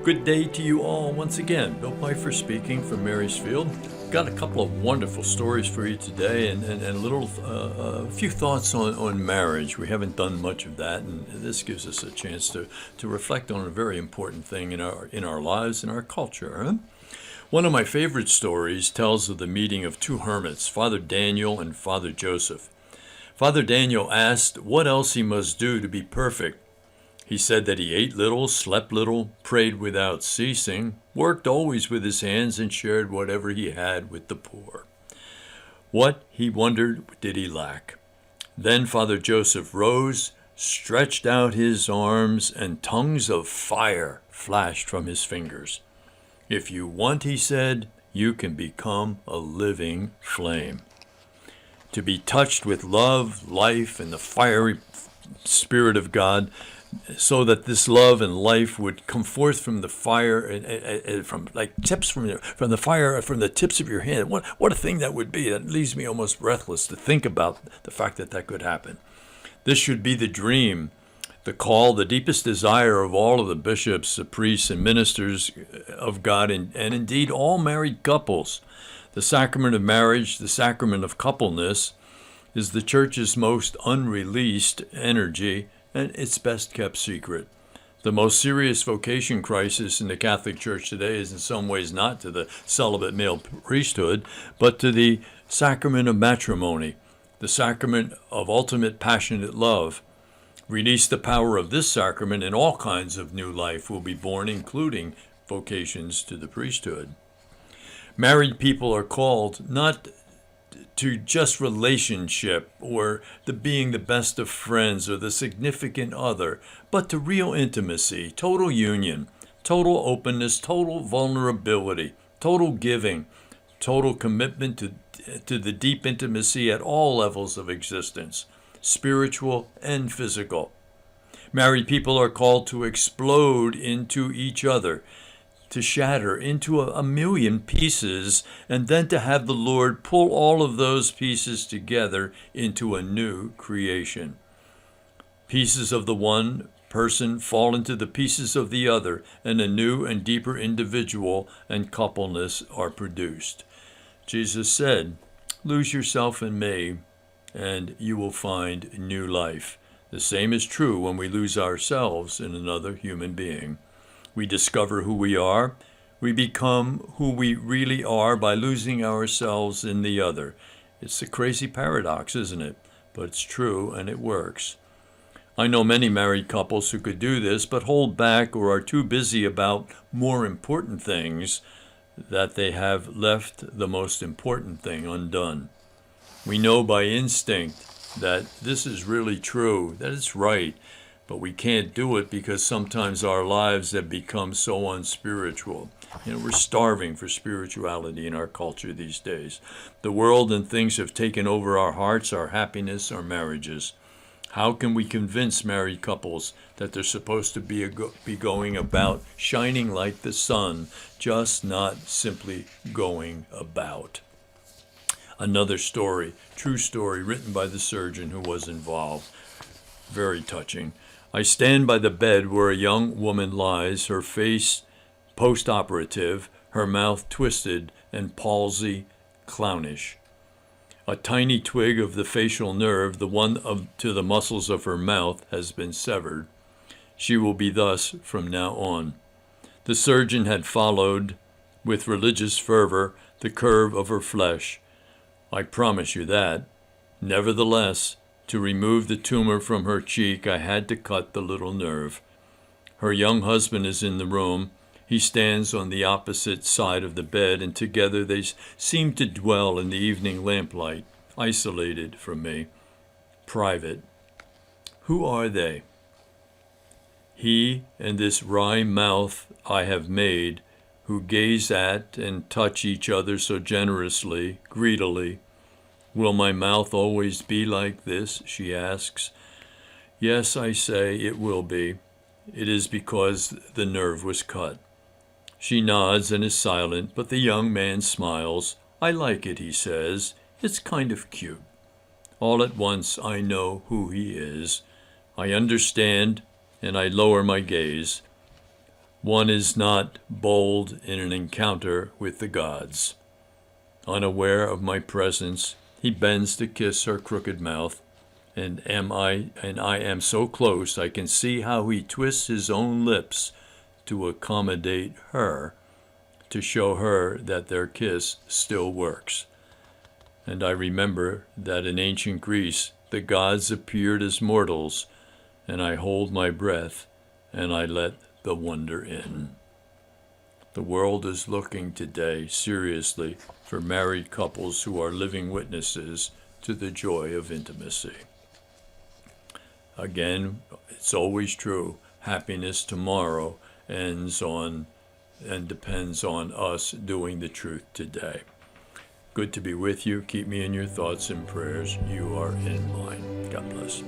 Good day to you all once again. Bill Pfeiffer speaking from Marysfield. Got a couple of wonderful stories for you today and a few thoughts on marriage. We haven't done much of that, and this gives us a chance to reflect on a very important thing in our lives, in our culture. Huh? One of my favorite stories tells of the meeting of two hermits, Father Daniel and Father Joseph. Father Daniel asked what else he must do to be perfect. He said that he ate little, slept little, prayed without ceasing, worked always with his hands, and shared whatever he had with the poor. What, he wondered, did he lack? Then Father Joseph rose, stretched out his arms, and tongues of fire flashed from his fingers. If you want, he said, you can become a living flame. To be touched with love, life, and the fiery Spirit of God, so that this love and life would come forth from the fire and from like tips from the fire from the tips of your hand. What a thing that would be! That leaves me almost breathless to think about the fact that that could happen. This should be the dream, the call, the deepest desire of all of the bishops, the priests, and ministers of God, and indeed all married couples. The sacrament of marriage, the sacrament of coupleness, is the Church's most unreleased energy and its best kept secret. The most serious vocation crisis in the Catholic Church today is in some ways not to the celibate male priesthood, but to the sacrament of matrimony, the sacrament of ultimate passionate love. Release the power of this sacrament, and all kinds of new life will be born, including vocations to the priesthood. Married people are called not to just relationship or the being the best of friends or the significant other, but to real intimacy, total union, total openness, total vulnerability, total giving, total commitment to the deep intimacy at all levels of existence, spiritual and physical. Married people are called to explode into each other, to shatter into a million pieces, and then to have the Lord pull all of those pieces together into a new creation. Pieces of the one person fall into the pieces of the other, and a new and deeper individual and coupleness are produced. Jesus said, "Lose yourself in me, and you will find new life." The same is true when we lose ourselves in another human being. We discover who we are. We become who we really are by losing ourselves in the other. It's a crazy paradox, isn't it? But it's true, and it works. I know many married couples who could do this, but hold back or are too busy about more important things that they have left the most important thing undone. We know by instinct that this is really true, that it's right, but we can't do it because sometimes our lives have become so unspiritual. We're starving for spirituality in our culture these days. The world and things have taken over our hearts, our happiness, our marriages. How can we convince married couples that they're supposed to be going about shining like the sun, just not simply going about? Another story, true story, written by the surgeon who was involved. Very touching. I stand by the bed where a young woman lies, her face post-operative, her mouth twisted and palsy clownish. A tiny twig of the facial nerve, the one to the muscles of her mouth, has been severed. She will be thus from now on. The surgeon had followed, with religious fervor, the curve of her flesh. I promise you that. Nevertheless, to remove the tumor from her cheek, I had to cut the little nerve. Her young husband is in the room. He stands on the opposite side of the bed, and together they seem to dwell in the evening lamplight, isolated from me, private. Who are they? He and this wry mouth I have made, who gaze at and touch each other so generously, greedily. Will my mouth always be like this? She asks. Yes, I say, it will be. It is because the nerve was cut. She nods and is silent, but the young man smiles. I like it, he says. It's kind of cute. All at once I know who he is. I understand, and I lower my gaze. One is not bold in an encounter with the gods. Unaware of my presence, he bends to kiss her crooked mouth, and I am so close I can see how he twists his own lips to accommodate her, to show her that their kiss still works. And I remember that in ancient Greece the gods appeared as mortals, and I hold my breath and I let the wonder in. The world is looking today seriously for married couples who are living witnesses to the joy of intimacy. Again, it's always true, happiness tomorrow ends on and depends on us doing the truth today. Good to be with you. Keep me in your thoughts and prayers. You are in mine. God bless.